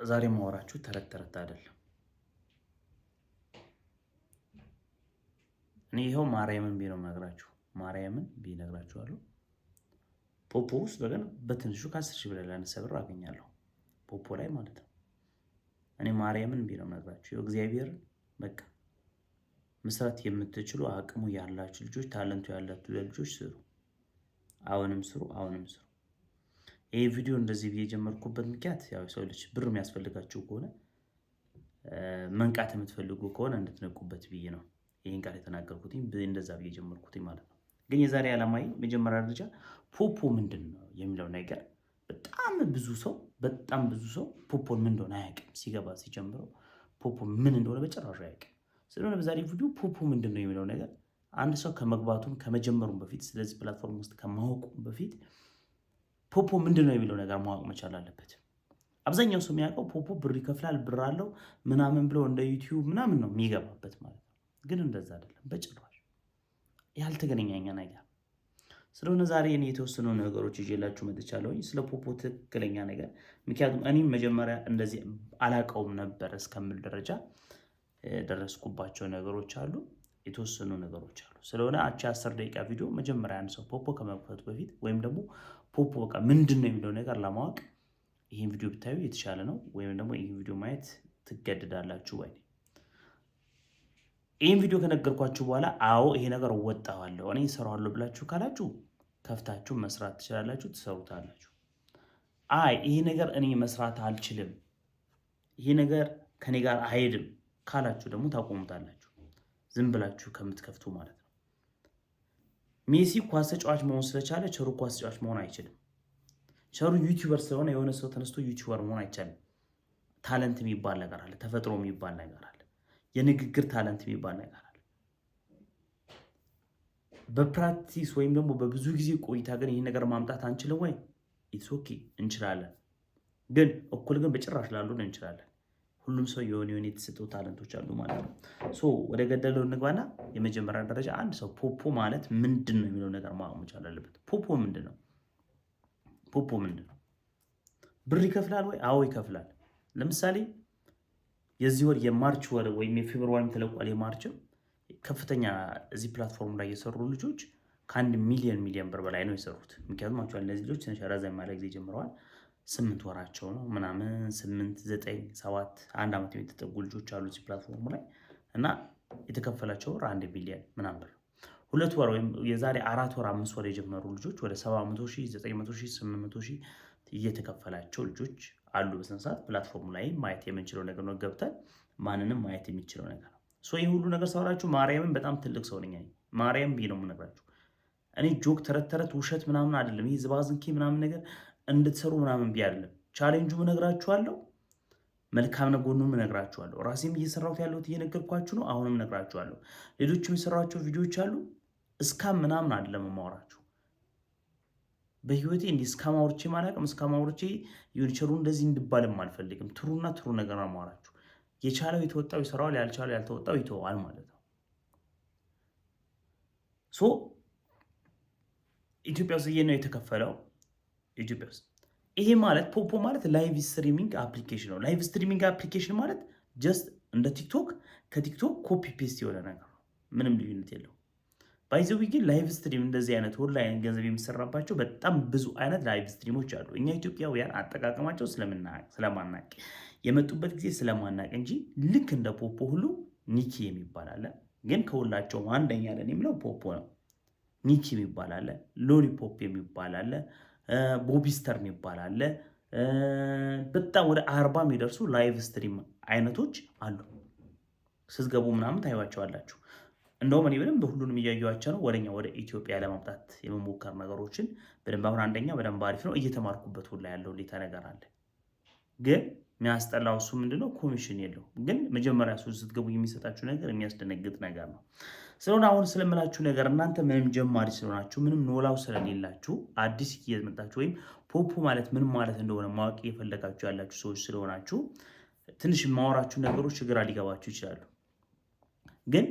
ዛሬ ማወራችሁ ተረት አይደለም። እኔ ይኸው ማርያምን ቢነው ነግራችሁ ማርያምን ቢነግራችኋለሁ። ፖፖ ውስጥ በቀን በትንሹ ከ10 ሺህ ብር ላነሰ ብር አገኛለሁ። ፖፖ ላይ ማለት ነው። እኔ ማርያምን ቢነው ነግራችሁ እግዚአብሔርን በቃ መስራት የምትችሉ አቅሙ ያላችሁ ልጆች፣ ታለንቱ ያላችሁ ልጆች ስሩ። አሁንም ስሩ፣ አሁንም ስሩ። ይሄ ቪዲዮ እንደዚህ ብዬ የጀመርኩበት ምክንያት ያው ሰው ልጅ ብር የሚያስፈልጋችሁ ከሆነ መንቃት የምትፈልጉ ከሆነ እንድትነቁበት ብዬ ነው ይህን ቃል የተናገርኩት። እንደዛ ብዬ የጀመርኩት ማለት ነው። ግን የዛሬ ዓላማዬ መጀመሪያ ደረጃ ፖፖ ምንድን ነው የሚለው ነገር በጣም ብዙ ሰው ፖፖን ምን እንደሆነ አያውቅም። ሲገባ ሲጀምረው ፖፖ ምን እንደሆነ በጭራሹ አያውቅም። ስለሆነ በዛሬ ቪዲዮ ፖፖ ምንድን ነው የሚለው ነገር አንድ ሰው ከመግባቱም ከመጀመሩም በፊት ስለዚህ ፕላትፎርም ውስጥ ከማወቁም በፊት ፖፖ ምንድን ነው የሚለው ነገር ማወቅ መቻል አለበት። አብዛኛው ሰው የሚያውቀው ፖፖ ብር ይከፍላል፣ ብር አለው ምናምን ብሎ እንደ ዩቲዩብ ምናምን ነው የሚገባበት ማለት ነው። ግን እንደዛ አይደለም በጭራሽ ያልተገናኘ ነገር ስለሆነ ዛሬ እኔ የተወሰኑ ነገሮች ይዤላችሁ መጥቻለሁ ስለ ፖፖ ትክክለኛ ነገር። ምክንያቱም እኔም መጀመሪያ እንደዚህ አላውቀውም ነበር እስከምል ደረጃ ደረስኩባቸው ነገሮች አሉ፣ የተወሰኑ ነገሮች አሉ። ስለሆነ 10 ደቂቃ ቪዲዮ መጀመሪያ አንድ ሰው ፖፖ ከመክፈቱ በፊት ወይም ደግሞ ፖፖ በቃ ምንድን ነው የሚለው ነገር ለማወቅ ይህን ቪዲዮ ብታዩ የተሻለ ነው። ወይም ደግሞ ይህን ቪዲዮ ማየት ትገድዳላችሁ ወይ? ይህን ቪዲዮ ከነገርኳችሁ በኋላ አዎ ይሄ ነገር ወጣዋለሁ እኔ እሰራዋለሁ ብላችሁ ካላችሁ ከፍታችሁ መስራት ትችላላችሁ፣ ትሰሩታላችሁ። አይ ይሄ ነገር እኔ መስራት አልችልም፣ ይሄ ነገር ከኔ ጋር አይሄድም ካላችሁ ደግሞ ታቆሙታላችሁ፣ ዝም ብላችሁ ከምትከፍቱ ማለት ነው። ሜሲ ኳስ ተጫዋች መሆን ስለቻለ ቸሩ ኳስ ተጫዋች መሆን አይችልም። ቸሩ ዩቲዩበር ስለሆነ የሆነ ሰው ተነስቶ ዩቲዩበር መሆን አይቻልም። ታለንት የሚባል ነገር አለ፣ ተፈጥሮ የሚባል ነገር አለ፣ የንግግር ታለንት የሚባል ነገር አለ። በፕራክቲስ ወይም ደግሞ በብዙ ጊዜ ቆይታ ግን ይህን ነገር ማምጣት አንችልም ወይ? ኢትስ ኦኬ እንችላለን። ግን እኩል ግን በጭራሽ ላሉን እንችላለን። ሁሉም ሰው የሆነ የተሰጠው ታለንቶች አሉ ማለት ነው። ሶ ወደ ገደለው እንግባና የመጀመሪያ ደረጃ አንድ ሰው ፖፖ ማለት ምንድን ነው የሚለው ነገር ማወቅ መቻል አለበት። ፖፖ ምንድን ነው? ፖፖ ምንድን ነው? ብር ይከፍላል ወይ? አዎ ይከፍላል። ለምሳሌ የዚህ ወር የማርች ወር ወይም የፌብሩዋሪ ተለቋል። የማርችም ከፍተኛ እዚህ ፕላትፎርም ላይ የሰሩ ልጆች ከ1 ሚሊዮን ብር በላይ ነው የሰሩት። ምክንያቱም አክቹዋሊ እነዚህ ልጆች ትንሽ ረዘም ያለ ጊዜ ጀምረዋል። 8 ወራቸው ነው ምናምን 8 9 7 1 ዓመት የተጠጉ ልጆች አሉ እዚህ ፕላትፎርም ላይ እና የተከፈላቸው ብር 1 ሚሊዮን ምናምን ብር። 2 ወር ወይም የዛሬ 4 ወር 5 ወር የጀመሩ ልጆች ወደ 700,000 900,000 800,000 እየተከፈላቸው ልጆች አሉ። በስንት ፕላትፎርሙ ላይ ማየት የምንችለው ነገር ነው። ገብተን ማንንም ማየት የሚችለው ነገር ነው። ሶ ይህ ሁሉ ነገር ሳወራችሁ ማርያምን በጣም ትልቅ ሰው ነኝ። ማርያም ብዬ ነው የምነግራችሁ። እኔ ጆክ ተረት ውሸት ምናምን አይደለም። ይህ ዝባዝንኬ ምናምን ነገር እንድትሰሩ ምናምን ብዬ አይደለም። ቻሌንጁ እነግራችኋለሁ፣ መልካም ጎኑም እነግራችኋለሁ። ራሴም እየሰራሁት ያለሁት እየነገርኳችሁ ነው። አሁንም እነግራችኋለሁ። ሌሎችም የሰራኋቸው ቪዲዮዎች አሉ። እስካም ምናምን አይደለም የማወራችሁ። በህይወቴ እንዲህ እስካም አውርቼ ማላውቅም። እስካም አውርቼ ዩኒቸሩ እንደዚህ እንድባልም አልፈልግም። ትሩ ነገር ነው የማወራችሁ። የቻለው የተወጣው ይሰራዋል፣ ያልቻለው ያልተወጣው ይተዋል ማለት ነው። ሶ ኢትዮጵያ ውስጥ ነው የተከፈለው። ኢትዮጵያ ውስጥ ይሄ ማለት ፖፖ ማለት ላይቭ ስትሪሚንግ አፕሊኬሽን ነው። ላይቭ ስትሪሚንግ አፕሊኬሽን ማለት ጀስት እንደ ቲክቶክ ከቲክቶክ ኮፒ ፔስት የሆነ ነገር ነው። ምንም ልዩነት የለው። ባይዘው ግን ላይቭ ስትሪም እንደዚህ አይነት ኦንላይን ገንዘብ የሚሰራባቸው በጣም ብዙ አይነት ላይቭ ስትሪሞች አሉ። እኛ ኢትዮጵያውያን አጠቃቀማቸው ስለማናቅ የመጡበት ጊዜ ስለማናቅ እንጂ ልክ እንደ ፖፖ ሁሉ ኒኪ የሚባል አለ። ግን ከሁላቸውም አንደኛ ለን የሚለው ፖፖ ነው። ኒኪ የሚባል አለ፣ ሎሊፖፕ የሚባል አለ፣ ቦቢስተር የሚባል አለ። በጣም ወደ 40 የሚደርሱ ላይቭ ስትሪም አይነቶች አሉ። ስትገቡ ምናምን ታዩዋቸዋላችሁ። እንደውም እኔ በደንብ ሁሉንም እያየኋቸው ነው። ወደ ኢትዮጵያ ለማምጣት የመሞከር ነገሮችን በደንብ አሁን አንደኛ በደንብ አሪፍ ነው እየተማርኩበት ሁላ ያለው ሌታ ነገር አለ። ግን የሚያስጠላው እሱ ምንድነው? ኮሚሽን የለው። ግን መጀመሪያ እሱ ስትገቡ የሚሰጣችሁ ነገር የሚያስደነግጥ ነገር ነው። ስለሆነ አሁን ስለምላችሁ ነገር እናንተ ምንም ጀማሪ ስለሆናችሁ ምንም ኖላው ስለሌላችሁ አዲስ እየመጣችሁ ወይም ፖፖ ማለት ምን ማለት እንደሆነ ማወቅ እየፈለጋችሁ ያላችሁ ሰዎች ስለሆናችሁ ትንሽ የማወራችሁ ነገሮች ግራ ሊገባችሁ ይችላሉ። ግን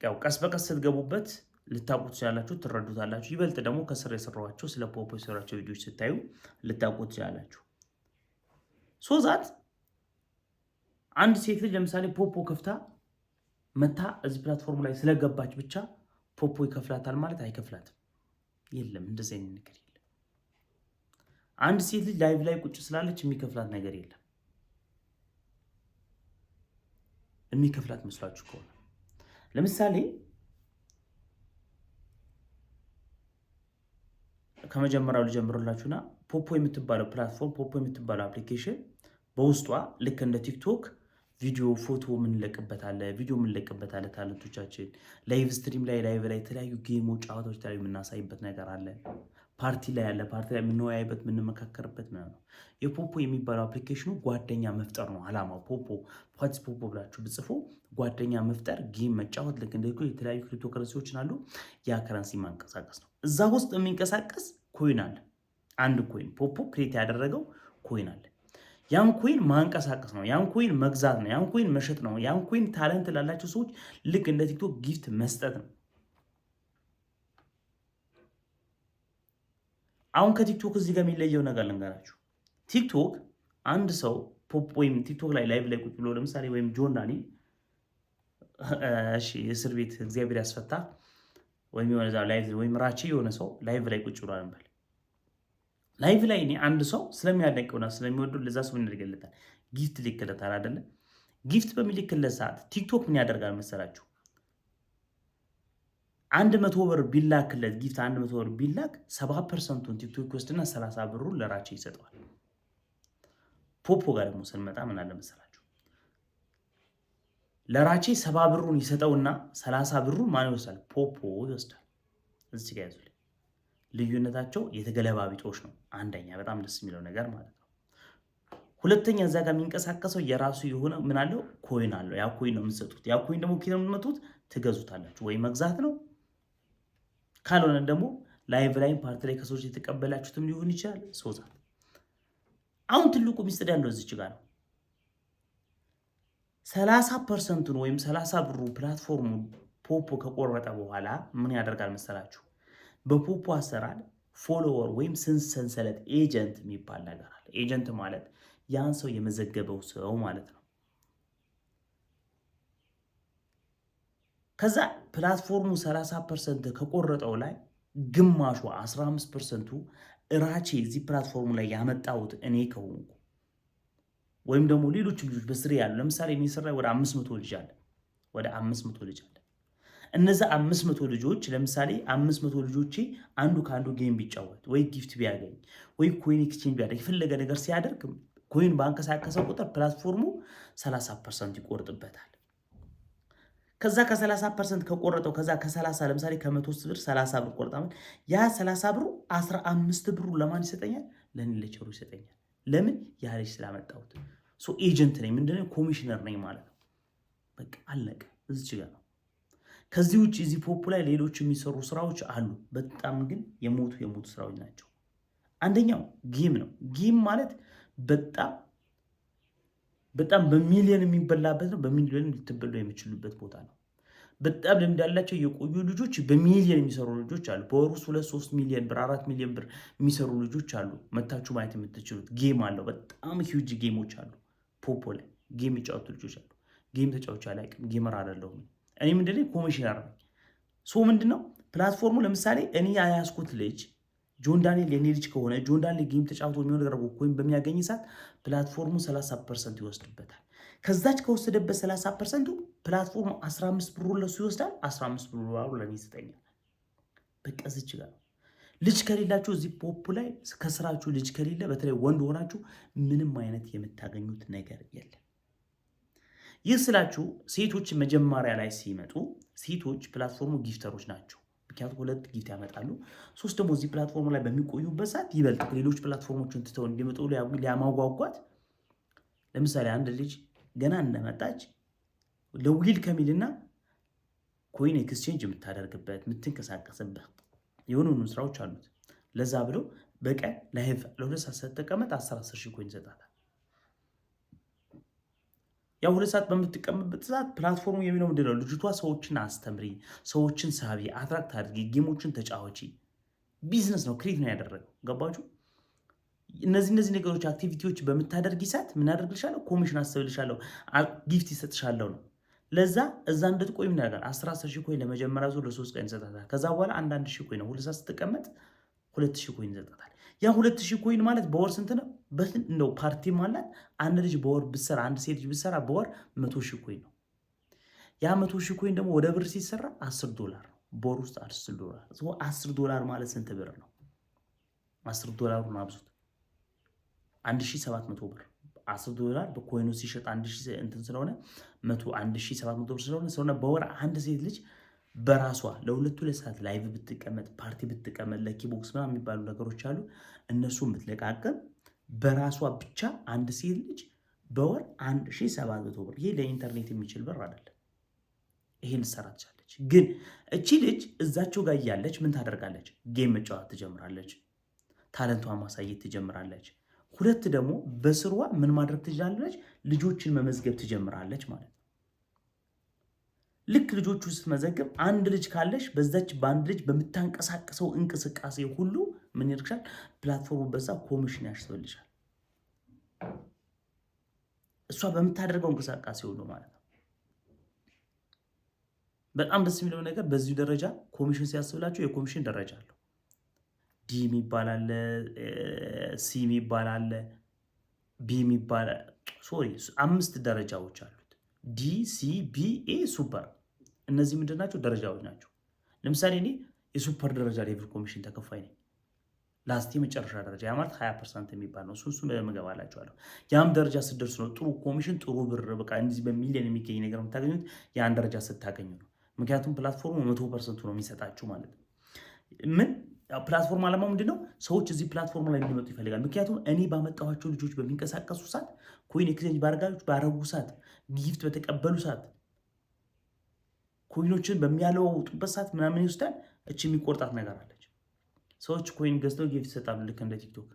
ያው ቀስ በቀስ ስትገቡበት ልታውቁት ትችላላችሁ፣ ትረዱታላችሁ። ይበልጥ ደግሞ ከስር የሰራኋቸው ስለ ፖፖ የሰራቸው ቪዲዮዎች ስታዩ ልታውቁት ትችላላችሁ። ሶዛት አንድ ሴት ልጅ ለምሳሌ ፖፖ ከፍታ መታ እዚህ ፕላትፎርም ላይ ስለገባች ብቻ ፖፖ ይከፍላታል ማለት አይከፍላትም። የለም እንደዚህ አይነት ነገር የለም። አንድ ሴት ልጅ ላይቭ ላይ ቁጭ ስላለች የሚከፍላት ነገር የለም። የሚከፍላት መስሏችሁ ከሆነ ለምሳሌ ከመጀመሪያው ልጀምርላችሁና ፖፖ የምትባለው ፕላትፎርም ፖፖ የምትባለው አፕሊኬሽን በውስጧ ልክ እንደ ቲክቶክ ቪዲዮ፣ ፎቶ ምንለቅበታለ፣ ቪዲዮ ምንለቅበታለ። ታለንቶቻችን ላይቭ ስትሪም ላይ ላይቭ ላይ የተለያዩ ጌሞች፣ ጨዋታዎች የተለያዩ የምናሳይበት ነገር አለ። ፓርቲ ላይ ያለ ፓርቲ ላይ የምንወያይበት የምንመካከርበት ነው። የፖፖ የሚባለው አፕሊኬሽኑ ጓደኛ መፍጠር ነው አላማው። ፖፖ ፖፖ ብላችሁ ብጽፉ ጓደኛ መፍጠር፣ ጌም መጫወት፣ ልክ እንደ የተለያዩ ክሪፕቶ ከረንሲዎችን አሉ። ያ ከረንሲ ማንቀሳቀስ ነው። እዛ ውስጥ የሚንቀሳቀስ ኮይን አለ። አንድ ኮይን ፖፖ ክሬት ያደረገው ኮይን አለ። ያን ኮይን ማንቀሳቀስ ነው። ያን ኮይን መግዛት ነው። ያን ኮይን መሸጥ ነው። ያን ኮይን ታለንት ላላቸው ሰዎች ልክ እንደ ቲክቶክ ጊፍት መስጠት ነው። አሁን ከቲክቶክ እዚህ ጋር የሚለየው ነገር ልንገራችሁ። ቲክቶክ አንድ ሰው ፖፕ ወይም ቲክቶክ ላይ ላይቭ ላይ ቁጭ ብሎ ለምሳሌ ወይም ጆን ዳኒ እስር ቤት እግዚአብሔር ያስፈታ ወይም የሆነ ላይቭ ወይም ራቼ የሆነ ሰው ላይቭ ላይ ቁጭ ብሎ አንበል ላይቭ ላይ እኔ አንድ ሰው ስለሚያደንቀውና ስለሚወደው ለዛ ሰው ይነርገለታል ጊፍት ሊከለታል አይደለ? ጊፍት በሚልክለት ሰዓት ቲክቶክ ምን ያደርጋል መሰላችሁ? 100 ብር ቢላክለት ጊፍት 100 ብር ቢላክ 70%ን ቲክቶክ ወስድና 30 ብሩን ለራቼ ይሰጠዋል። ፖፖ ጋር ደግሞ ስንመጣ ምን አለ መሰላችሁ? ለራቼ 70 ብሩን ይሰጠውና 30 ብሩን ማን ይወስዳል? ፖፖ ይወስዳል። እዚህ ጋር ያዙልኝ። ልዩነታቸው የተገለባቢጦች ነው። አንደኛ በጣም ደስ የሚለው ነገር ማለት ነው። ሁለተኛ እዛ ጋር የሚንቀሳቀሰው የራሱ የሆነ ምን አለው? ኮይን አለው። ያ ኮይን ነው የምትሰጡት። ያ ኮይን ደግሞ ኪሎ የምትመጡት ትገዙታላችሁ ወይ መግዛት ነው። ካልሆነ ደግሞ ላይቭ ላይ ፓርቲ ላይ ከሰዎች የተቀበላችሁትም ሊሆን ይችላል። ሶዛ አሁን ትልቁ ሚስጥር ያለው እዚች ጋር ነው። 30%ን ወይም 30 ብሩ ፕላትፎርሙ ፖፖ ከቆረጠ በኋላ ምን ያደርጋል መሰላችሁ? በፖፖ አሰራር ፎሎወር ወይም ሰንሰለት ኤጀንት የሚባል ነገር አለ። ኤጀንት ማለት ያን ሰው የመዘገበው ሰው ማለት ነው። ከዛ ፕላትፎርሙ 30% ከቆረጠው ላይ ግማሹ 15%ቱ ራቼ እዚህ ፕላትፎርሙ ላይ ያመጣሁት እኔ ከሆንኩ ወይም ደግሞ ሌሎች ልጆች በስሬ ያሉ ለምሳሌ እኔ ስራ ወደ 500 ልጅ አለ። እነዛ 500 ልጆች ለምሳሌ 500 ልጆቼ አንዱ ከአንዱ ጌም ቢጫወት ወይ ጊፍት ቢያገኝ ወይ ኮይን ኤክስቼንጅ ቢያደርግ የፈለገ ነገር ሲያደርግ ኮይን ባንቀሳቀሰው ቁጥር ፕላትፎርሙ 30% ይቆርጥበታል። ከዛ ከ30% ከቆረጠው ከዛ ከ30 ለምሳሌ ከ100 ብር 30 ብር ቆርጣ ያ 30 ብሩ 15 ብሩ ለማን ይሰጠኛል? ለኔ ለቸሩ ይሰጠኛል። ለምን? ያ ልጅ ስላመጣሁት። ኤጀንት ነኝ፣ ምንድነው? ኮሚሽነር ነኝ ማለት ነው። በቃ አለቀ። እዚህ ጋር ነው። ከዚህ ውጭ እዚህ ፖፕ ላይ ሌሎች የሚሰሩ ስራዎች አሉ። በጣም ግን የሞቱ ስራዎች ናቸው። አንደኛው ጌም ነው። ጌም ማለት በጣም በሚሊዮን የሚበላበት ነው። በሚሊዮን ልትበሉ የሚችሉበት ቦታ ነው። በጣም ልምድ ያላቸው የቆዩ ልጆች በሚሊዮን የሚሰሩ ልጆች አሉ። በወር ውስጥ 2-3 ሚሊዮን ብር 4 ሚሊዮን ብር የሚሰሩ ልጆች አሉ። መታችሁ ማየት የምትችሉት ጌም አለው። በጣም ሂውጅ ጌሞች አሉ። ፖፖ ላይ ጌም የሚጫወቱ ልጆች አሉ። ጌም ተጫውቼ አላውቅም። ጌመር አይደለሁም። እኔ ምንድነው ኮሚሽነር ነኝ። ምንድነው ፕላትፎርሙ ለምሳሌ እኔ ያያዝኩት ልጅ ጆን ዳንኤል የኔ ልጅ ከሆነ ጆን ዳንኤል ጌም ተጫውቶ የሚሆን ነገር ኮይን በሚያገኝ ሰዓት ፕላትፎርሙ 30% ይወስድበታል። ከዛች ከወሰደበት 30%ቱ ፕላትፎርሙ 15 ብሩ ለሱ ይወስዳል። 15 ብሩ ለኔ ይሰጠኛል። በቃ እዚች ጋር ልጅ ከሌላችሁ እዚህ ፖፕ ላይ ከስራችሁ ልጅ ከሌለ በተለይ ወንድ ሆናችሁ ምንም አይነት የምታገኙት ነገር የለም። ይህ ስላችሁ ሴቶች መጀመሪያ ላይ ሲመጡ ሴቶች ፕላትፎርሙ ጊፍተሮች ናቸው። ምክንያቱም 2 ጊፍት ያመጣሉ። 3 ደግሞ እዚህ ፕላትፎርሙ ላይ በሚቆዩበት ሰዓት ይበልጥ ሌሎች ፕላትፎርሞችን ትተው እንዲመጡ ሊያማጓጓት። ለምሳሌ አንድ ልጅ ገና እንደመጣች ለዊል ከሚልና ኮይን ኤክስቼንጅ የምታደርግበት የምትንቀሳቀስበት የሆኑ ስራዎች አሉት። ለዛ ብሎ በቀን ላይቭ ለ2 ሰዓት ስትቀመጥ 10 ሺህ ኮይን ይሰጣታል። ያው 2 ሰዓት በምትቀመጥበት ሰዓት ፕላትፎርሙ የሚለው ምንድነው? ልጅቷ ሰዎችን አስተምሪ፣ ሰዎችን ሳቢ፣ አትራክት አድርጊ፣ ጌሞችን ተጫወቺ። ቢዝነስ ነው፣ ክሬት ነው ያደረገው። ገባችሁ? እነዚህ ነገሮች አክቲቪቲዎች በምታደርጊ ሰዓት ምን አደርግልሻለሁ? ኮሚሽን አስብልሻለሁ፣ ጊፍት ይሰጥሻለሁ ነው። ለዛ እዛ እንድትቆይ ምን ያደርጋል? 10 ኮይን ለመጀመሪያ ዙር ለ3 ቀን ይሰጣታል። ከዛ በኋላ 1,000 ኮይን ነው። ሁለት ሰዓት ስትቀመጥ 2,000 ኮይን ይሰጣታል። ያ 2,000 ኮይን ማለት በወር ስንት ነው? ነው ፓርቲ ማለት አንድ ልጅ በወር ብትሰራ፣ አንድ ሴት ልጅ ብትሰራ በወር 100,000 ኮይን ነው። ያ 100,000 ኮይን ደግሞ ወደ ብር ሲሰራ $10 ነው። በወር ውስጥ $10 $10 ማለት ስንት ብር ነው? $10 አብዙት 1,700 ብር። $10 በኮይኑ ሲሸጥ 1,000 እንትን ስለሆነ 1,700 ብር ስለሆነ በወር አንድ ሴት ልጅ በራሷ ለሁለት ሰዓት ላይቭ ብትቀመጥ፣ ፓርቲ ብትቀመጥ፣ ለኪቦክስ ምናምን የሚባሉ ነገሮች አሉ እነሱን ብትለቃቀም በራሷ ብቻ አንድ ሴት ልጅ በወር 1,700 ብር። ይሄ ለኢንተርኔት የሚችል ብር አይደለም። ይሄን ልትሰራ ትችላለች። ግን እቺ ልጅ እዛቸው ጋር እያለች ምን ታደርጋለች? ጌም መጫወት ትጀምራለች። ታለንቷን ማሳየት ትጀምራለች። ሁለት ደግሞ በስሯ ምን ማድረግ ትችላለች? ልጆችን መመዝገብ ትጀምራለች ማለት ነው። ልክ ልጆቹ ስትመዘግብ አንድ ልጅ ካለሽ በዛች በአንድ ልጅ በምታንቀሳቀሰው እንቅስቃሴ ሁሉ ምን ይርክሻል? ፕላትፎርሙ በዛ ኮሚሽን ያስፈልሻል። እሷ በምታደርገው እንቅስቃሴ ሁሉ ማለት ነው። በጣም ደስ የሚለው ነገር በዚሁ ደረጃ ኮሚሽን ሲያስብላቸው የኮሚሽን ደረጃ አለው። ዲ የሚባል አለ፣ ሲ የሚባል አለ፣ ቢ የሚባል ሶሪ 5 ደረጃዎች አሉት። ዲ፣ ሲ፣ ቢ፣ ኤ፣ ሱፐር። እነዚህ ምንድን ናቸው? ደረጃዎች ናቸው። ለምሳሌ እኔ የሱፐር ደረጃ ሌቭል ኮሚሽን ተከፋይ ነኝ። ላስት የመጨረሻ ደረጃ ያ ማለት 20% የሚባል ነው። እሱ እገባላችኋለሁ። ያም ደረጃ ስትደርሱ ነው ጥሩ ኮሚሽን፣ ጥሩ ብር፣ በቃ እንደዚህ በሚሊዮን የሚገኝ ነገር የምታገኙት ያን ደረጃ ስታገኙ ነው። ምክንያቱም ፕላትፎርሙ 100% ነው የሚሰጣችሁ ማለት ነው። ምን ፕላትፎርም ዓላማው ምንድነው? ሰዎች እዚህ ፕላትፎርም ላይ እንዲመጡ ይፈልጋል። ምክንያቱም እኔ ባመጣኋቸው ልጆች በሚንቀሳቀሱ ሰዓት፣ ኮይን ኤክስቼንጅ ባረጉ ሰዓት፣ ጊፍት በተቀበሉ ሰዓት፣ ኮይኖችን በሚያለዋውጡበት ሰዓት ምናምን ይወስዳል። እቺ የሚቆርጣት ነገር አለች። ሰዎች ኮይን ገዝተው ጊፍት ይሰጣሉ። ልክ እንደ ቲክቶክ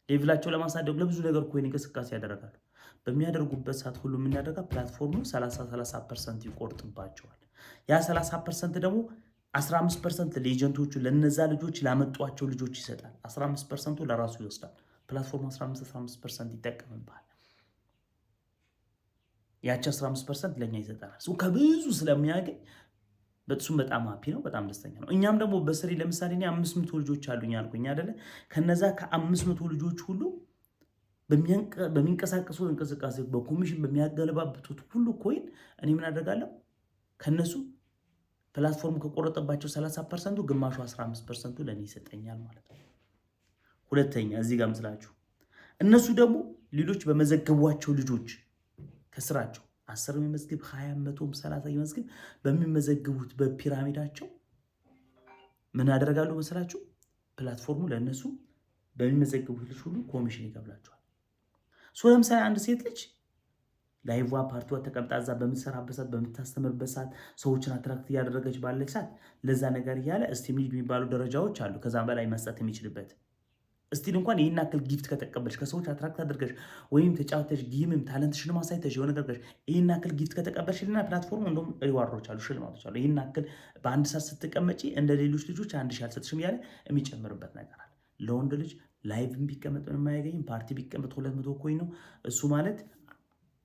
ሌቭላቸው ለማሳደግ ለብዙ ነገር ኮይን እንቅስቃሴ ያደርጋሉ። በሚያደርጉበት ሰዓት ሁሉ የምናደርጋ ፕላትፎርሙ 30% ይቆርጥባቸዋል። ያ 30% ደግሞ 15% ለኤጀንቶቹ ለነዛ ልጆች ላመጧቸው ልጆች ይሰጣል። 15%ቱ ለራሱ ይወስዳል። ፕላትፎርሙ 15% ይጠቀምብሃል። ያቺ 15% ለኛ ይሰጣል። ከብዙ ስለሚያገኝ በሱም በጣም ሃፒ ነው፣ በጣም ደስተኛ ነው። እኛም ደግሞ በስሪ ለምሳሌ እኔ 500 ልጆች አሉኝ አልኩኝ አይደለ? ከነዛ ከ500 ልጆች ሁሉ በሚንቀሳቀሱ እንቅስቃሴ በኮሚሽን በሚያገለባብጡት ሁሉ ኮይን እኔ ምን አደርጋለሁ? ከነሱ ፕላትፎርም ከቆረጠባቸው 30%ቱ ግማሹ 15%ቱ ለኔ ይሰጠኛል ማለት ነው። ሁለተኛ እዚህ ጋር ምስላችሁ እነሱ ደግሞ ሌሎች በመዘገቧቸው ልጆች ከስራቸው 10 የሚመዝግብ 20 100 30 የሚመዝግብ በሚመዘግቡት በፒራሚዳቸው ምን ያደርጋሉ መሰላችሁ? ፕላትፎርሙ ለነሱ በሚመዘግቡት ልጅ ሁሉ ኮሚሽን ይከፍላቸዋል። ለምሳሌ አንድ ሴት ልጅ ላይቭ ፓርቲዋ ተቀምጣ እዛ በምትሰራበት ሰዓት፣ በምታስተምርበት ሰዓት፣ ሰዎችን አትራክት እያደረገች ባለች ሰዓት ለዛ ነገር እያለ እስቲም ሊድ የሚባሉ ደረጃዎች አሉ። ከዛም በላይ መስጠት የሚችልበት እስቲል እንኳን ይህን ያክል ጊፍት ከተቀበልሽ፣ ከሰዎች አትራክት አድርገሽ ወይም ተጫውተሽ ጊምም ታለንትሽን ማሳይተሽ የሆነ ነገር ይህን ያክል ጊፍት ከተቀበልሽልና ፕላትፎርሙ እንደውም ሪዋርዶች አሉ፣ ሽልማቶች አሉ። ይህን ያክል በአንድ ሰዓት ስትቀመጪ እንደ ሌሎች ልጆች 1,000 አልሰጥሽም እያለ የሚጨምርበት ነገር አለ። ለወንድ ልጅ ላይቭ ቢቀመጥ ምንም አያገኝም። ፓርቲ ቢቀመጥ 200 ኮይን ነው። እሱ ማለት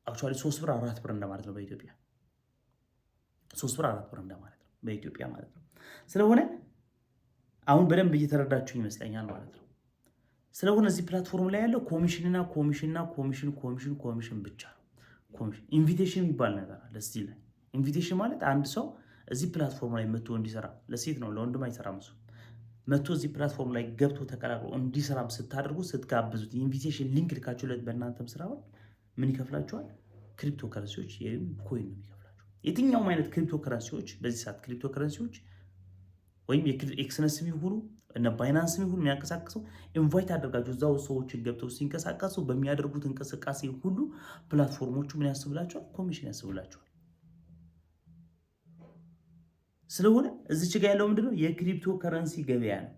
አክቹዋሊ 3 ብር 4 ብር እንደማለት ነው በኢትዮጵያ። 3 ብር 4 ብር እንደማለት ነው በኢትዮጵያ ማለት ነው። ስለሆነ አሁን በደንብ እየተረዳችሁ ይመስለኛል ማለት ነው። ስለሆነ እዚህ ፕላትፎርም ላይ ያለው ኮሚሽንና ኮሚሽን ብቻ ነው። ኮሚሽን ኢንቪቴሽን የሚባል ነገር አለ። እዚህ ላይ ኢንቪቴሽን ማለት አንድ ሰው እዚህ ፕላትፎርም ላይ መጥቶ እንዲሰራ፣ ለሴት ነው ለወንድም አይሰራም እሱ መጥቶ እዚህ ፕላትፎርም ላይ ገብቶ ተቀላቅሎ እንዲሰራም ስታደርጉ ስትጋብዙት የኢንቪቴሽን ሊንክ ልካችሁለት በእናንተም ስራ ምን ይከፍላችኋል? ክሪፕቶ ከረንሲዎች ኮይን ነው የሚከፍላችሁ። የትኛውም አይነት ክሪፕቶ ከረንሲዎች በዚህ ሰዓት ክሪፕቶ ከረንሲዎች ወይም የኤክስነስ የሚሆኑ እነ ባይናንስ የሚሆኑ የሚያንቀሳቅሰው ኢንቫይት አደርጋችሁ እዛው ሰዎችን ገብተው ሲንቀሳቀሱ በሚያደርጉት እንቅስቃሴ ሁሉ ፕላትፎርሞቹ ምን ያስብላቸዋል? ኮሚሽን ያስብላቸዋል። ስለሆነ እዚች ጋር ያለው ምንድነው? የክሪፕቶ ከረንሲ ገበያ ነው።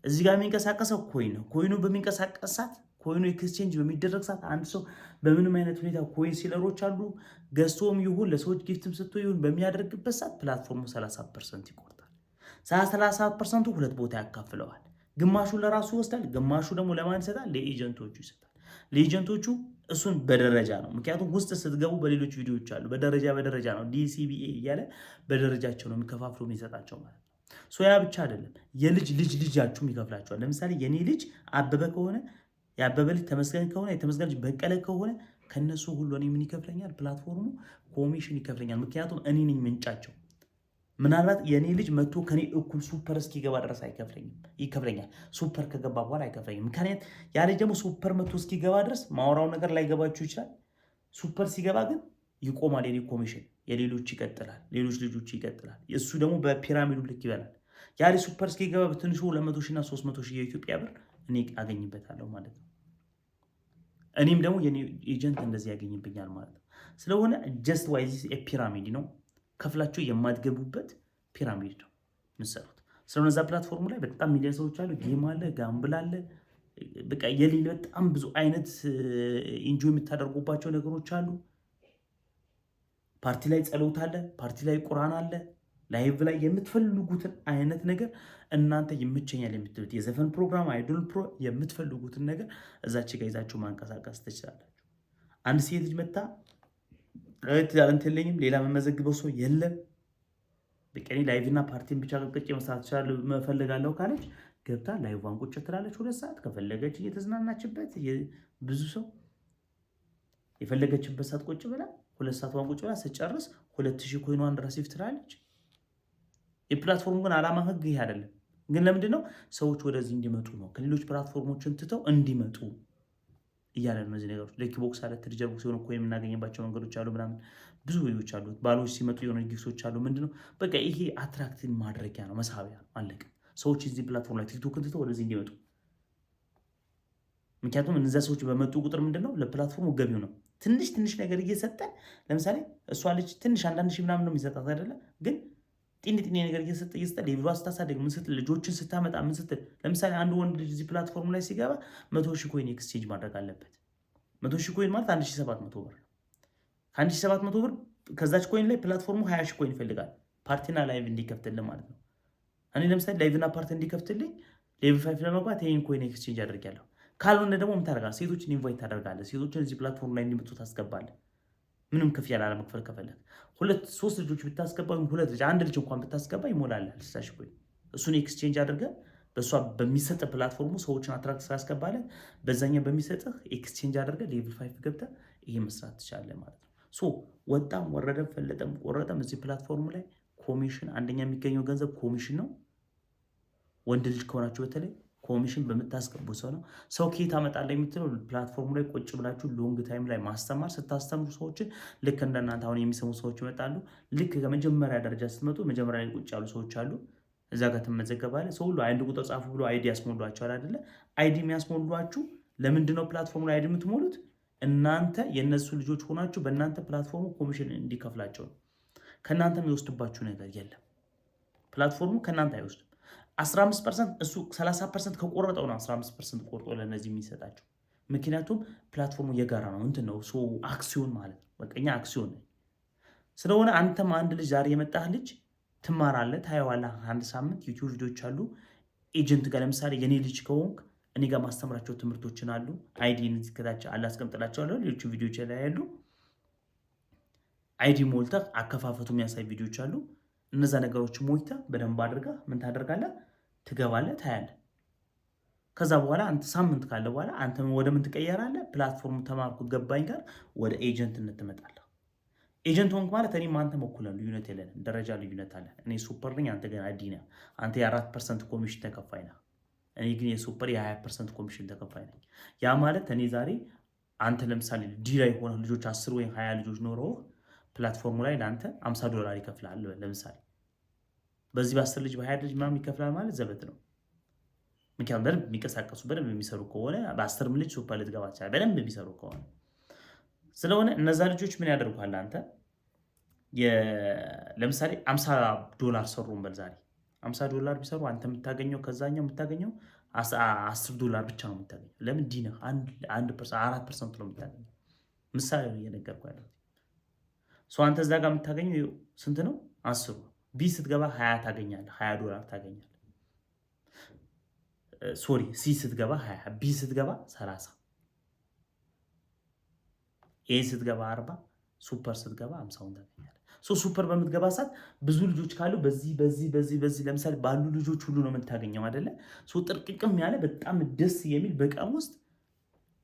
እዚህ ጋር የሚንቀሳቀሰው ኮይን ነው። ኮይኑ በሚንቀሳቀስ ሰዓት ኮይኑ ኤክስቼንጅ በሚደረግ ሰዓት አንድ ሰው በምንም አይነት ሁኔታ ኮይን ሲለሮች አሉ ገዝቶም ይሁን ለሰዎች ጊፍትም ሰጥቶ ይሁን በሚያደርግበት ሰዓት ፕላትፎርሙ 30% ይቆርጣል። 30%ቱ ሁለት ቦታ ያካፍለዋል። ግማሹ ለራሱ ይወስዳል፣ ግማሹ ደግሞ ለማን ይሰጣል? ለኤጀንቶቹ ይሰጣል። ለኤጀንቶቹ እሱን በደረጃ ነው። ምክንያቱም ውስጥ ስትገቡ በሌሎች ቪዲዮዎች አሉ። በደረጃ ነው ዲሲቢኤ እያለ በደረጃቸው ነው የሚከፋፍሉ የሚሰጣቸው ማለት ነው። ያ ብቻ አይደለም፣ የልጅ ልጅ ልጃችሁም ይከፍላቸዋል። ለምሳሌ የኔ ልጅ አበበ ከሆነ የአበበ ልጅ ተመስገን ከሆነ የተመስገን ልጅ በቀለ ከሆነ ከነሱ ሁሉ እኔ ምን ይከፍለኛል? ፕላትፎርሙ ኮሚሽን ይከፍለኛል። ምክንያቱም እኔ ነኝ ምንጫቸው። ምናልባት የኔ ልጅ መጥቶ ከኔ እኩል ሱፐር እስኪገባ ድረስ ይከፍለኛል። ሱፐር ከገባ በኋላ አይከፍለኝም። ምክንያት ያ ልጅ ደግሞ ሱፐር መጥቶ እስኪገባ ድረስ ማውራው ነገር ላይገባችሁ ይችላል። ሱፐር ሲገባ ግን ይቆማል የኔ ኮሚሽን፣ የሌሎች ይቀጥላል፣ ሌሎች ልጆች ይቀጥላል። እሱ ደግሞ በፒራሚዱ ልክ ይበላል። ያ ልጅ ሱፐር እስኪገባ በትንሹ 200 ሺና 300 ሺህ የኢትዮጵያ ብር እኔ አገኝበታለሁ ማለት ነው። እኔም ደግሞ የኔ ኤጀንት እንደዚህ ያገኝብኛል ማለት ነው። ስለሆነ ጀስት ዋይዝ ፒራሚድ ነው። ከፍላችሁ የማትገቡበት ፒራሚድ ነው የምትሰሩት። ስለሆነ እዛ ፕላትፎርሙ ላይ በጣም ሚሊዮን ሰዎች አሉ። ጌም አለ፣ ጋምብል አለ፣ በቃ የሌለ በጣም ብዙ አይነት ኢንጆይ የምታደርጉባቸው ነገሮች አሉ። ፓርቲ ላይ ጸሎት አለ፣ ፓርቲ ላይ ቁርአን አለ፣ ላይቭ ላይ የምትፈልጉትን አይነት ነገር እናንተ ይመቸኛል የምትሉት የዘፈን ፕሮግራም፣ አይዶል የምትፈልጉትን ነገር እዛች ጋር ይዛችሁ ማንቀሳቀስ ትችላላችሁ። አንድ ሴት ልጅ መታ ታለንት የለኝም ሌላ መመዘግበው ሰው የለም በቀኒ ላይቭና ፓርቲን ብቻ ቀጭ መስራት ትችላለህ መፈልጋለሁ ካለች ገብታ ላይቭዋን ቁጭ ትላለች 2 ሰዓት ከፈለገች እየተዝናናችበት። ብዙ ሰው የፈለገችበት ሰዓት ቁጭ ብላ 2 ሰዓት ቁጭ ብላ ስጨርስ 2000 ኮይኗን ሪሲቭ ትላለች። የፕላትፎርሙ ግን ዓላማ ህግ ይሄ አይደለም። ግን ለምንድን ነው ሰዎች ወደዚህ እንዲመጡ ነው፣ ከሌሎች ፕላትፎርሞችን ትተው እንዲመጡ እያለ ነው። እነዚህ ነገሮች ለኪ ቦክስ አለ፣ ትሪጀር ቦክስ የሆነ ኮይን የምናገኝባቸው መንገዶች አሉ፣ ምናምን ብዙ ወይዎች አሉ። ባሎች ሲመጡ የሆነ ጊፍቶች አሉ። ምንድነው በቃ ይሄ አትራክቲቭ ማድረጊያ ነው፣ መሳቢያ ነው። አለቀ። ሰዎች እዚህ ፕላትፎርም ላይ ቲክቶክን ትተው ወደዚህ እንዲመጡ። ምክንያቱም እነዚያ ሰዎች በመጡ ቁጥር ምንድነው ለፕላትፎርሙ ገቢው ነው። ትንሽ ነገር እየሰጠን ለምሳሌ እሷ ልጅ ትንሽ አንዳንድ ሺህ ምናምን ነው የሚሰጣት አይደለ? ግን ጢኒ ነገር እየሰጠ ሌብሏ ስታሳደግ ምን ስትል ልጆችን ስታመጣ ምን ስትል ለምሳሌ አንድ ወንድ ልጅ እዚህ ፕላትፎርም ላይ ሲገባ 100,000 ኮይን ኤክስቼንጅ ማድረግ አለበት። 100,000 ኮይን ማለት 1700 ብር። ከ1700 ብር ከዛች ኮይን ላይ ፕላትፎርሙ 20,000 ኮይን ይፈልጋል ፓርቲና ላይቭ እንዲከፍትልኝ ማለት ነው። እኔ ለምሳሌ ላይቭና ፓርቲ እንዲከፍትልኝ ሌቭል 5 ለመግባት ይሄን ኮይን ኤክስቼንጅ አድርጌያለሁ። ካልሆነ ደግሞ ምን ታደርጋለህ? ሴቶችን ኢንቫይት ታደርጋለህ። ሴቶችን እዚህ ፕላትፎርም ላይ እንዲመጡ ታስገባለህ። ምንም ክፍያ ላለመክፈል ከፈለግ 2-3 ልጆች ብታስገባ ወይም 2 ልጅ 1 ልጅ እንኳን ብታስገባ ይሞላል 60,000 ኮይን። እሱን ኤክስቼንጅ አድርገህ በእሷ በሚሰጥ ፕላትፎርሙ ሰዎችን አትራክት ስላስገባለህ በዛኛ በሚሰጥህ ኤክስቼንጅ አድርገህ ሌቭል 5 ገብተህ ይሄ መስራት ትችላለህ ማለት ነው። ወጣም ወረደም ፈለጠም ቆረጠም እዚህ ፕላትፎርሙ ላይ ኮሚሽን አንደኛ የሚገኘው ገንዘብ ኮሚሽን ነው። ወንድ ልጅ ከሆናችሁ በተለይ ኮሚሽን በምታስገቡ ሰው ነው። ሰው ከየት አመጣለሁ የምትለው ፕላትፎርሙ ላይ ቁጭ ብላችሁ ሎንግ ታይም ላይ ማስተማር ስታስተምሩ ሰዎችን ልክ እንደናንተ አሁን የሚሰሙ ሰዎች ይመጣሉ። ልክ ከመጀመሪያ ደረጃ ስትመጡ መጀመሪያ ላይ ቁጭ ያሉ ሰዎች አሉ። እዛ ጋር ትመዘገባለህ። ሰው ሁሉ አንድ ቁጥር ጻፉ ብሎ አይዲ ያስሞሏቸዋል አይደለ? አይዲ የሚያስሞሏችሁ ለምንድን ነው ፕላትፎርሙ ላይ አይዲ የምትሞሉት? እናንተ የእነሱ ልጆች ሆናችሁ በእናንተ ፕላትፎርሙ ኮሚሽን እንዲከፍላቸው ነው። ከእናንተ የሚወስድባችሁ ነገር የለም። ፕላትፎርሙ ከእናንተ አይወስድም። 15% እሱ 30% ከቆረጠው ነው 15% ቆርጦ ለነዚህ የሚሰጣቸው። ምክንያቱም ፕላትፎርሙ የጋራ ነው። እንትን ነው አክሲዮን ማለት ነው። በቃ እኛ አክሲዮን ነን። ስለሆነ አንተም አንድ ልጅ ዛሬ የመጣህ ልጅ ትማራለህ፣ ታየዋለህ። 1 ሳምንት ዩቲዩብ ቪዲዮዎች አሉ። ኤጀንት ጋር ለምሳሌ የኔ ልጅ ከሆንክ እኔ ጋር ማስተምራቸው ትምህርቶችን አሉ። አይዲን ዝከታቸው አላስቀምጥላቸዋለሁ። ሌሎቹ ቪዲዮዎች ላይ ያሉ አይዲ ሞልተህ አከፋፈቱ የሚያሳይ ቪዲዮዎች አሉ። እነዛ ነገሮች ሞይታ በደንብ አድርጋ ምን ታደርጋለህ? ትገባለህ፣ ታያለህ። ከዛ በኋላ አንተ ሳምንት ካለ በኋላ አንተ ወደ ምን ትቀየራለህ? ፕላትፎርሙ ተማርኩ ገባኝ ጋር ወደ ኤጀንትነት ትመጣለህ። ኤጀንት ሆንክ ማለት እኔም አንተም እኩል ነን፣ ልዩነት የለንም። ደረጃ ልዩነት አለ። እኔ ሱፐር ነኝ፣ አንተ ግን አዲ ነህ። አንተ የ4% ኮሚሽን ተከፋይ ነህ። እኔ ግን የሱፐር የ20% ኮሚሽን ተከፋይ ነኝ። ያ ማለት እኔ ዛሬ አንተ ለምሳሌ ዲ ላይ ሆነ ልጆች 10 ወይም 20 ልጆች ኖረው ፕላትፎርሙ ላይ ለአንተ $50 ይከፍላል ለምሳሌ። በዚህ በ10 ልጅ በ20 ልጅ ምናምን ይከፍላል ማለት ዘበት ነው። ምክንያቱም በደንብ የሚንቀሳቀሱ በደንብ የሚሰሩ ከሆነ በ10 ልጅ ሱፐር ልትገባ ትችላለህ፣ በደንብ የሚሰሩ ከሆነ። ስለሆነ እነዛ ልጆች ምን ያደርጉሃል? አንተ ለምሳሌ $50 ሰሩ እንበል ዛሬ $50 ቢሰሩ አንተ የምታገኘው ከዛኛው የምታገኘው $10 ብቻ ነው የምታገኘው። ለምን ዲነህ 4% ነው የምታገኘው። ምሳሌ ነው እየነገርኩህ ያለው። አንተ እዛ ጋር የምታገኘው ስንት ነው? 10 ቢ ስትገባ 20 ታገኛለህ፣ $20 ታገኛለህ። ሶሪ ሲ ስትገባ 20 ቢ ስትገባ 30 ኤ ስትገባ 40 ሱፐር ስትገባ 50ውን ታገኛለህ። ሱፐር በምትገባ ሰዓት ብዙ ልጆች ካሉ በዚህ ለምሳሌ ባሉ ልጆች ሁሉ ነው የምታገኘው አይደለ? ጥርቅቅም ያለ በጣም ደስ የሚል በቀን ውስጥ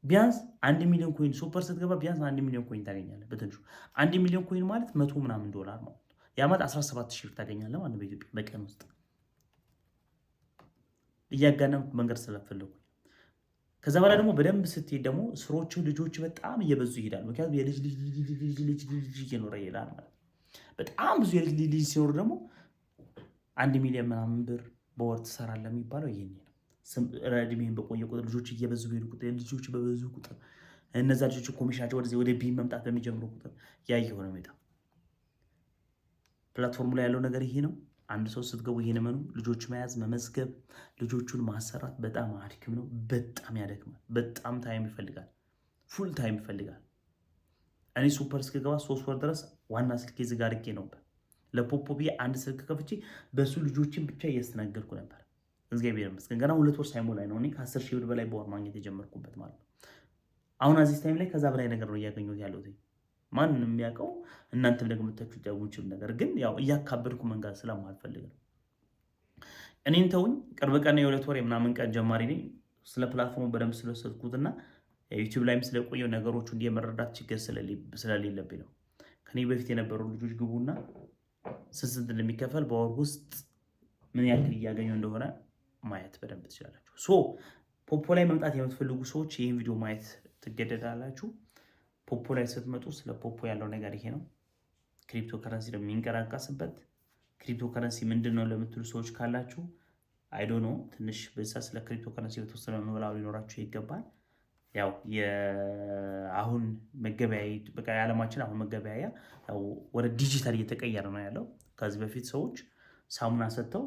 ቢያንስ 1 ሚሊዮን ኮይን ሱፐር ስትገባ ቢያንስ 1 ሚሊዮን ኮይን ታገኛለህ። በትንሹ 1 ሚሊዮን ኮይን ማለት 100 ምናምን $100 ማለት ነው። ያ ማለት 17,000 ብር ታገኛለህ ማለት ነው በኢትዮጵያ በቀን ውስጥ። እያጋነንኩ መንገድ ስለፈለኩ ከዛ በኋላ ደግሞ በደንብ ስትሄድ ደግሞ ስሮቹ ልጆች በጣም እየበዙ ይሄዳሉ። ምክንያቱም የልጅ ልጅ እየኖረ ይሄዳል ማለት ነው። በጣም ብዙ የልጅ ልጅ ሲኖር ደግሞ 1 ሚሊዮን ምናምን ብር በወር ትሰራለህ የሚባለው ይሄን ነው። እድሜህን በቆየ ቁጥር ልጆች እየበዙ ሄዱ ቁጥር ልጆች በበዙ ቁጥር እነዛ ልጆች ኮሚሽናቸው ወደ ቢ መምጣት በሚጀምሩ ቁጥር ያ የሆነ ሜታ ፕላትፎርሙ ላይ ያለው ነገር ይሄ ነው። አንድ ሰው ስትገቡ ይሄን መኑ ልጆች መያዝ መመዝገብ ልጆቹን ማሰራት በጣም አድክም ነው። በጣም ያደክማል። በጣም ታይም ይፈልጋል። ፉል ታይም ይፈልጋል። እኔ ሱፐር እስክገባ 3 ወር ድረስ ዋና ስልኬ ዝግ አድርጌ ነበር። ለፖፖ አንድ ስልክ ከፍቼ በሱ ልጆችን ብቻ እያስተናገድኩ ነበር። እግዚአብሔር ይመስገን ገና 2 ወር ሳይሞላኝ ነው እኔ ከ10,000 ብር በላይ በወር ማግኘት የጀመርኩበት ማለት ነው። አሁን አዚስ ታይም ላይ ከዛ በላይ ነገር ነው እያገኘሁት ያለሁት። ማንንም የሚያውቀው እናንተም ደግሞ የምታችሁት ያውቁችም ነገር ግን ያው እያካበድኩ መንጋት ስለማልፈልግ ነው። እኔን ተውኝ። ቅርብ ቀን የ2 ወር የምናምን ቀን ጀማሪ ነኝ። ስለ ፕላትፎርሙ በደንብ ስለሰጥኩትና ዩቲዩብ ላይም ስለቆየው ነገሮቹ የመረዳት ችግር ስለሌለብኝ ነው። ከኔ በፊት የነበሩ ልጆች ግቡና ስንት እንደሚከፈል በወር ውስጥ ምን ያክል እያገኙ እንደሆነ ማየት በደንብ ትችላላችሁ። ፖፖ ላይ መምጣት የምትፈልጉ ሰዎች ይህን ቪዲዮ ማየት ትገደዳላችሁ። ፖፖ ላይ ስትመጡ ስለ ፖፖ ያለው ነገር ይሄ ነው። ክሪፕቶ ከረንሲ ነው የሚንቀሳቀስበት። ክሪፕቶ ከረንሲ ምንድን ነው ለምትሉ ሰዎች ካላችሁ አይዶ ነው ትንሽ በዛ ስለ ክሪፕቶ ከረንሲ በተወሰነ ኖላው ሊኖራችሁ ይገባል። ያው አሁን መገበያያ በቃ የዓለማችን አሁን መገበያያ ያው ወደ ዲጂታል እየተቀየረ ነው ያለው። ከዚህ በፊት ሰዎች ሳሙና ሰጥተው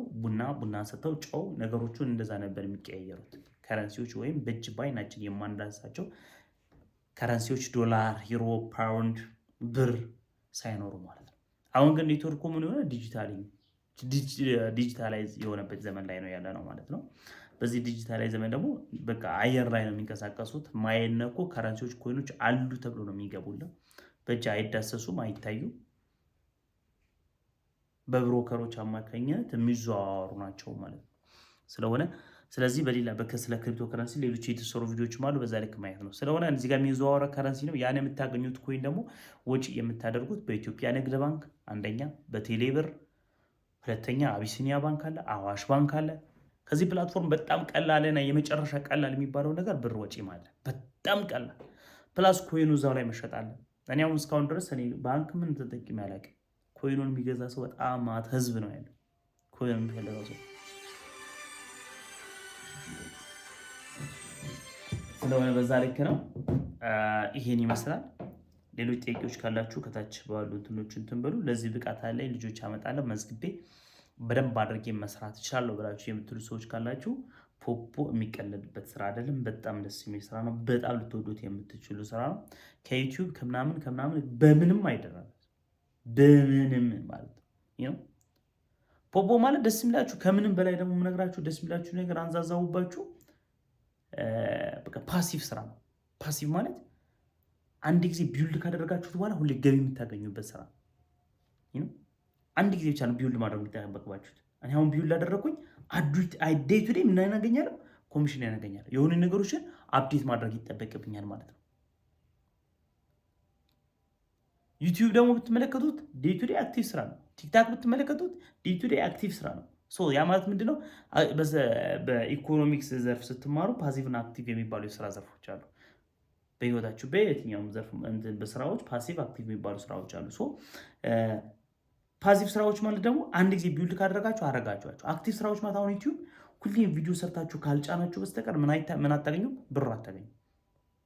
ቡና ሰጥተው ጨው ነገሮቹን እንደዛ ነበር የሚቀያየሩት። ከረንሲዎች ወይም በእጅ ባይናችን የማንዳሳቸው ከረንሲዎች ዶላር፣ ዩሮ፣ ፓውንድ፣ ብር ሳይኖሩ ማለት ነው። አሁን ግን ኔትወርኩ ምን ሆነ ዲጂታላይዝ የሆነበት ዘመን ላይ ነው ያለ ነው ማለት ነው። በዚህ ዲጂታላይዝ ዘመን ደግሞ በቃ አየር ላይ ነው የሚንቀሳቀሱት። ማይነኩ ከረንሲዎች ኮይኖች አሉ ተብሎ ነው የሚገቡልን። በእጅ አይዳሰሱም፣ አይታዩም። በብሮከሮች አማካኝነት የሚዘዋወሩ ናቸው ማለት ነው። ስለዚህ በሌላ ስለ ክሪፕቶ ከረንሲ ሌሎች የተሰሩ ቪዲዮዎችም አሉ። በዛ ልክ ማየት ነው። ስለሆነ እዚህ ጋር የሚዘዋወረ ከረንሲ ነው። ያን የምታገኙት ኮይን ደግሞ ወጪ የምታደርጉት በኢትዮጵያ ንግድ ባንክ አንደኛ፣ በቴሌብር ሁለተኛ፣ አቢሲኒያ ባንክ አለ፣ አዋሽ ባንክ አለ። ከዚህ ፕላትፎርም በጣም ቀላልና የመጨረሻ ቀላል የሚባለው ነገር ብር ወጪ ማለት በጣም ቀላል ፕላስ ኮይኑ እዛው ላይ መሸጣለ። እኔ አሁን እስካሁን ድረስ እኔ ባንክ ምን ተጠቅሜ አላውቅም። ኮይኑን የሚገዛ ሰው በጣም ማት ህዝብ ነው ያለው። ኮይኑን የሚፈልገው ሰው ስለሆነ በዛ ልክ ነው። ይሄን ይመስላል። ሌሎች ጥያቄዎች ካላችሁ ከታች ባሉ እንትኖች እንትን በሉ። ለዚህ ብቃት አለኝ ልጆች አመጣለሁ መዝግቤ በደንብ አድርጌ መስራት እችላለሁ ብላችሁ የምትሉ ሰዎች ካላችሁ ፖፖ የሚቀለድበት ስራ አይደለም። በጣም ደስ የሚል ስራ ነው። በጣም ልትወዱት የምትችሉ ስራ ነው። ከዩቲዩብ ከምናምን በምንም አይደረም። በምንም ማለት ነው። ፖፖ ማለት ደስ የሚላችሁ ከምንም በላይ ደግሞ የምነግራችሁ ደስ የሚላችሁ ነገር አንዛዛውባችሁ በቃ ፓሲቭ ስራ ነው። ፓሲቭ ማለት አንድ ጊዜ ቢውልድ ካደረጋችሁት በኋላ ሁሌ ገቢ የምታገኙበት ስራ ነው። አንድ ጊዜ ብቻ ነው ቢውልድ ማድረግ የሚጠበቅባችሁት። እኔ አሁን ቢውልድ አደረግኩኝ ዴይ ቱ ዴይ ምን ያገኛለሁ? ኮሚሽን ያገኛለሁ። የሆኑ ነገሮችን አፕዴት ማድረግ ይጠበቅብኛል ማለት ነው። ዩቲዩብ ደግሞ ብትመለከቱት ዴይ ቱ ዴይ አክቲቭ ስራ ነው። ቲክታክ ብትመለከቱት ዴይ ቱ ዴይ አክቲቭ ስራ ነው። ያ ማለት ምንድነው? በኢኮኖሚክስ ዘርፍ ስትማሩ ፓሲቭ እና አክቲቭ የሚባሉ የስራ ዘርፎች አሉ። በህይወታችሁ በየትኛውም ዘርፍ በስራዎች ፓሲቭ አክቲቭ የሚባሉ ስራዎች አሉ። ፓሲቭ ስራዎች ማለት ደግሞ አንድ ጊዜ ቢውልድ ካደረጋችሁ አረጋችኋቸው። አክቲቭ ስራዎች ማለት አሁን ዩቲዩብ ሁሌም ቪዲዮ ሰርታችሁ ካልጫናችሁ በስተቀር ምን አታገኙ? ብር አታገኙ።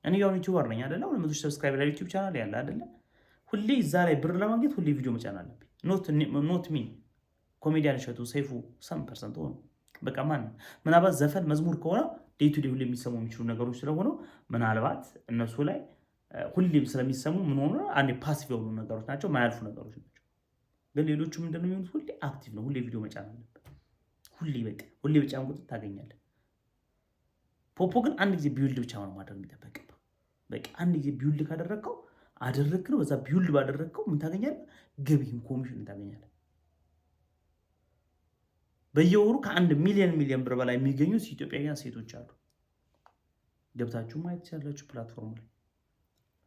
እኔ ያው ዩቲዩበር ነኝ አይደለ? 200 ሰብስክራይበር ላይ ዩቲዩብ ቻናል ያለ አይደለ? ሁሌ እዛ ላይ ብር ለማግኘት ሁሌ ቪዲዮ መጫን አለብኝ። ኖት ሚ ኮሜዲያን እሸቱ ሰይፉ 100% ሆኖ በቃ ምናልባት ዘፈን መዝሙር ከሆነ ዴይ ቱ ዴይ ሁሌ የሚሰሙ የሚችሉ ነገሮች ስለሆነ ምናልባት እነሱ ላይ ሁሌም ስለሚሰሙ ምን ሆነ አንዴ ፓሲቭ የሆኑ ነገሮች ናቸው፣ ማያልፉ ነገሮች ናቸው። ግን ሌሎቹ ምንድነው የሚሆኑት? ሁሌ አክቲቭ ነው። ሁሌ ቪዲዮ መጫን አለበት። ሁሌ በጫን ቁጥር ታገኛለህ። ፖፖ ግን አንድ ጊዜ ቢውልድ ብቻ ነው ማድረግ የሚጠበቅብህ። በቃ አንድ ጊዜ ቢውልድ ካደረግከው አደረግክ ነው። በዛ ቢውልድ ባደረግከው ምን ታገኛለህ? ገቢህን ኮሚሽን ታገኛለህ። በየወሩ ከ1 ሚሊዮን ብር በላይ የሚገኙ ኢትዮጵያውያን ሴቶች አሉ። ገብታችሁ ማየት ትችላላችሁ ፕላትፎርም ላይ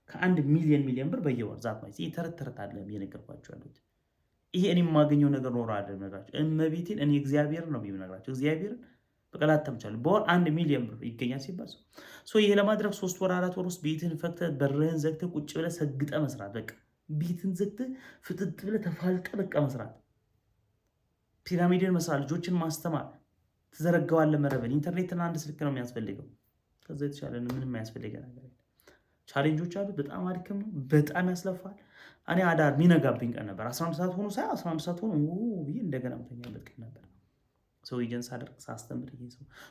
ከ1 ሚሊዮን ብር በየወር ዛት ማለት ተረት አለ እየነገርኳችሁ ያሉት። ይሄ እኔ የማገኘው ነገር ኖር አይደለም ነግራችሁ እመቤቴን እኔ እግዚአብሔርን ነው የሚነግራችሁ። እግዚአብሔርን በቀላት ተምቻለሁ። በወር 1 ሚሊዮን ብር ይገኛል ሲባል ይሄ ለማድረግ 3 ወር 4 ወር ውስጥ ቤትን ፈክተህ በርህን ዘግተህ ቁጭ ብለህ ሰግጠህ መስራት። በቃ ቤትን ዘግተህ ፍጥጥ ብለህ ተፋልጠህ በቃ መስራት፣ ፒራሚድን መስራት፣ ልጆችን ማስተማር። ትዘረጋዋለህ መረብን። ኢንተርኔትና አንድ ስልክ ነው የሚያስፈልገው። ከዛ የተሻለ ምንም ያስፈልገ ነገር የለም። ቻሌንጆች አሉት። በጣም አድክም ነው። በጣም ያስለፋል። እኔ አዳር ሚነጋብኝ ቀን ነበር። 11 ሰዓት ሆኖ 11 ሰዓት ሆኖ ብዬ እንደገና ምተኛበት ቀን ነበር። ሰው ኤጀንስ አደርግ ሳስተምር ይሄ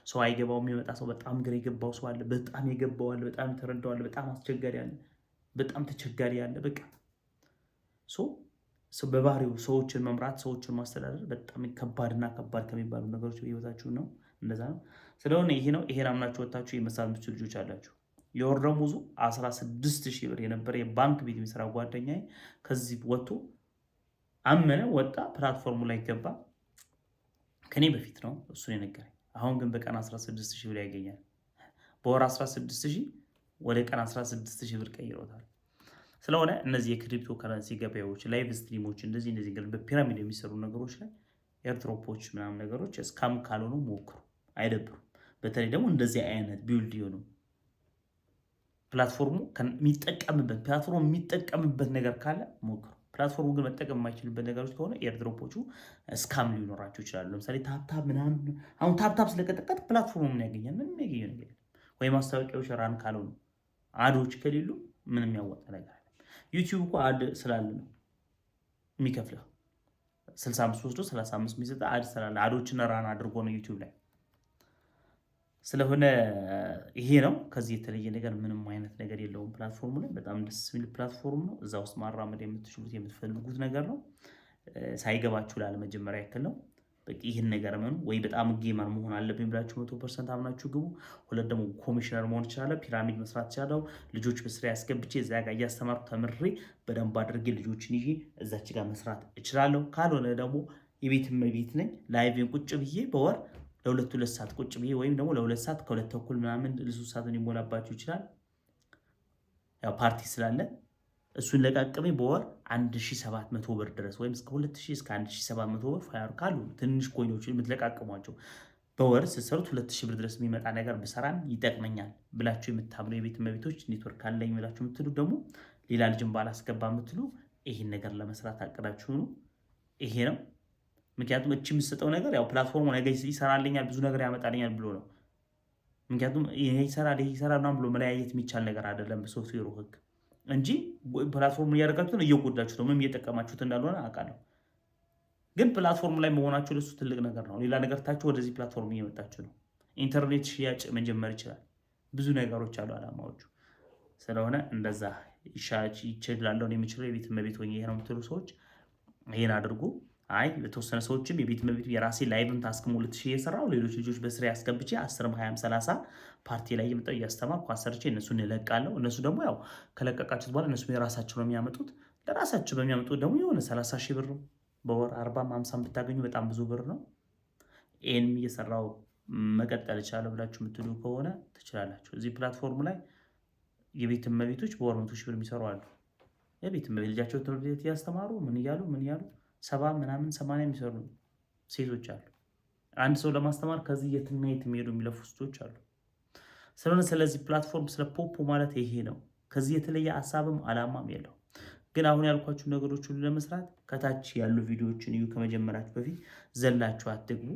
ሰው አይገባው የሚመጣ ሰው በጣም ግራ የገባው ሰው አለ። በጣም የገባው አለ። በጣም የተረዳው አለ። በጣም አስቸጋሪ አለ። በጣም ተቸጋሪ አለ። በቃ በባህሪው ሰዎችን መምራት፣ ሰዎችን ማስተዳደር በጣም ከባድ ከሚባሉ ነገሮች በህይወታችሁ ነው። እንደዛ ነው። ስለሆነ ይሄ ነው። ይሄን አምናችሁ ወጣችሁ የመሳል ልጆች አላችሁ። የወር ደመወዙ 16,000 ብር የነበረ የባንክ ቤት የሚሰራ ጓደኛዬ ከዚህ ወጥቶ አመነ፣ ወጣ፣ ፕላትፎርሙ ላይ ገባ። ከኔ በፊት ነው እሱን የነገረኝ። አሁን ግን በቀን 16,000 ብር ያገኛል። በወር 16,000 ወደ ቀን 16,000 ብር ቀይረውታል። ስለሆነ እነዚህ የክሪፕቶ ከረንሲ ገበያዎች፣ ላይቭ ስትሪሞች፣ እንደዚህ በፒራሚድ የሚሰሩ ነገሮች ላይ ኤርድሮፖች ምናምን ነገሮች እስካም ካልሆኑ ሞክሩ፣ አይደብሩም። በተለይ ደግሞ እንደዚህ አይነት ቢውልድ የሆኑ ፕላትፎርሙ የሚጠቀምበት ነገር ካለ ሞክሩ። ፕላትፎርሙ ግን መጠቀም የማይችልበት ነገሮች ከሆነ ኤርድሮፖቹ እስካም ሊኖራቸው ይችላሉ። ለምሳሌ ታፕታፕ ምናምን። አሁን ታፕታፕ ስለቀጠቀጥ ፕላትፎርሙ ምን ያገኛል? ምንም ያገኘው ነገር የለም። ወይ ማስታወቂያዎች ራን ካልሆኑ አዶች ከሌሉ ምንም ያወጣ ነገር አለ። ዩቲዩብ እኮ አድ ስላለ ነው የሚከፍለው። 65 ወስዶ 35 የሚሰጠ አድ ስላለ አዶችን ራን አድርጎ ነው ዩቲዩብ ላይ። ስለሆነ ይሄ ነው። ከዚህ የተለየ ነገር ምንም አይነት ነገር የለውም። ፕላትፎርሙ ላይ በጣም ደስ የሚል ፕላትፎርም ነው። እዛ ውስጥ ማራመድ የምትችሉት የምትፈልጉት ነገር ነው። ሳይገባችሁ ላለመጀመሪያ ያክል ነው። በቃ ይህን ነገር ምኑ ወይ በጣም ጌመር መሆን አለብኝ ብላችሁ 100% አምናችሁ ግቡ። ሁለት ደግሞ ኮሚሽነር መሆን ይችላል፣ ፒራሚድ መስራት ይችላል። ልጆች በስራ ያስገብቼ እዛ ጋር እያስተማርኩ ተምሬ በደንብ አድርጌ ልጆችን ይዤ እዛች ጋር መስራት እችላለሁ። ካልሆነ ደግሞ የቤት እመቤት ነኝ፣ ላይቭን ቁጭ ብዬ በወር ለ2 ሰዓት ቁጭ ብዬ ወይም ደግሞ ለ2 ሰዓት ከ2 ተኩል ምናምን ለ3 ሰዓት ሊሞላባችሁ ይችላል። ያው ፓርቲ ስላለ እሱን ለቃቅሜ በወር 1,700 ብር ድረስ ወይም እስከ 2,000 እስከ 1,700 ብር ፋየር ካሉ ትንሽ ኮይኖችን የምትለቃቅሟቸው በወር ስትሰሩት 2,000 ብር ድረስ የሚመጣ ነገር ብሰራን ይጠቅመኛል ብላችሁ የምታምኑ የቤት እመቤቶች፣ ኔትወርክ አለኝ ብላችሁ የምትሉ ደግሞ ሌላ ልጅም ባላስገባ የምትሉ ይሄን ነገር ለመስራት አቅዳችሁ ነው። ይሄ ነው። ምክንያቱም እቺ የምትሰጠው ነገር ያው ፕላትፎርሙ ነገር ይሰራልኛል ብዙ ነገር ያመጣልኛል ብሎ ነው። ምክንያቱም ይሄ ይሰራል ምናምን ብሎ መለያየት የሚቻል ነገር አይደለም በሶፍትዌሩ ህግ እንጂ ፕላትፎርሙ እያደረጋችሁ ነው፣ እየጎዳችሁ ነው። ምንም እየጠቀማችሁት እንዳልሆነ አውቃለሁ። ግን ፕላትፎርሙ ላይ መሆናችሁ ለሱ ትልቅ ነገር ነው። ሌላ ነገር ታችሁ ወደዚህ ፕላትፎርም እየመጣችሁ ነው። ኢንተርኔት ሽያጭ መጀመር ይችላል። ብዙ ነገሮች አሉ አላማዎቹ። ስለሆነ እንደዛ ይችላለሁ የምችለው የቤት እመቤት ሆኜ ይሄ ነው የምትሉ ሰዎች ይሄን አድርጉ። አይ ለተወሰነ ሰዎችም የቤት እመቤት የራሴ ላይቭን ታስክም 2,000 እየሰራሁ ሌሎች ልጆች በስራ ያስገብቼ 10፣ 20፣ 30 ፓርቲ ላይ የመጣው እያስተማርኩ አሰርቼ እነሱን እለቃለሁ። እነሱ ደግሞ ያው ከለቀቃችሁት በኋላ እነሱ የራሳቸው ነው የሚያመጡት። ለራሳቸው በሚያመጡት ደግሞ የሆነ 30,000 ብር በወር 40፣ 50 ብታገኙ በጣም ብዙ ብር ነው። ይሄንም እየሰራው መቀጠል እችላለሁ ብላችሁ የምትሉ ከሆነ ትችላላችሁ። እዚህ ፕላትፎርም ላይ የቤት እመቤቶች በወር 100,000 ብር የሚሰሩ አሉ። የቤት እመቤት ልጃቸው ትምህርት ቤት እያስተማሩ ምን እያሉ 70 ምናምን 80 የሚሰሩ ሴቶች አሉ። አንድ ሰው ለማስተማር ከዚህ የትና የት የሚሄዱ የሚለፉ ሴቶች አሉ። ስለዚህ ፕላትፎርም ስለ ፖፖ ማለት ይሄ ነው። ከዚህ የተለየ ሀሳብም አላማም የለው። ግን አሁን ያልኳችሁ ነገሮች ሁሉ ለመስራት ከታች ያሉ ቪዲዮዎችን እዩ። ከመጀመራችሁ በፊት ዘላችሁ አትግቡ።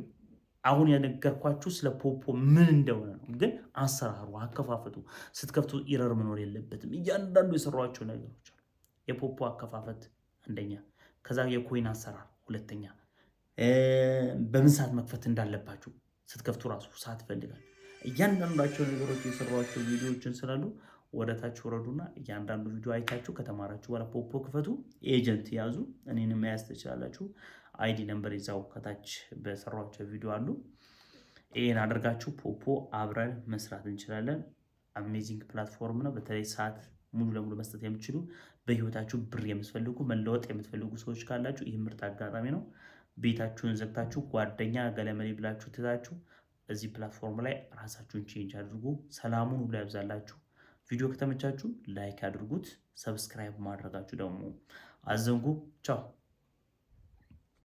አሁን ያነገርኳችሁ ስለ ፖፖ ምን እንደሆነ ነው። ግን አሰራሩ፣ አከፋፈቱ ስትከፍቱ ኢረር መኖር የለበትም። እያንዳንዱ የሰሯቸው ነገሮች አሉ። የፖፖ አከፋፈት አንደኛ፣ ከዛ የኮይን አሰራር ሁለተኛ፣ በምን ሰዓት መክፈት እንዳለባችሁ ስትከፍቱ ራሱ ሰዓት ይፈልጋል። እያንዳንዳቸው ነገሮች የሰሯቸው ቪዲዮዎችን ስላሉ ወደታች ወረዱና እያንዳንዱ ቪዲዮ አይታችሁ ከተማራችሁ በኋላ ፖፖ ክፈቱ፣ ኤጀንት ያዙ። እኔንም መያዝ ትችላላችሁ። አይዲ ነምበር ይዛው ከታች በሰሯቸው ቪዲዮ አሉ። ይሄን አድርጋችሁ ፖፖ አብረን መስራት እንችላለን። አሜዚንግ ፕላትፎርም ነው። በተለይ ሰዓት ሙሉ ለሙሉ መስጠት የምትችሉ በህይወታችሁ ብር የምትፈልጉ መለወጥ የምትፈልጉ ሰዎች ካላችሁ ይህ ምርጥ አጋጣሚ ነው። ቤታችሁን ዘግታችሁ ጓደኛ ገለመሌ ብላችሁ ትታችሁ እዚህ ፕላትፎርም ላይ ራሳችሁን ቼንጅ አድርጉ። ሰላሙን ሁሉ ያብዛላችሁ። ቪዲዮ ከተመቻችሁ ላይክ አድርጉት። ሰብስክራይብ ማድረጋችሁ ደግሞ አዘንጉ። ቻው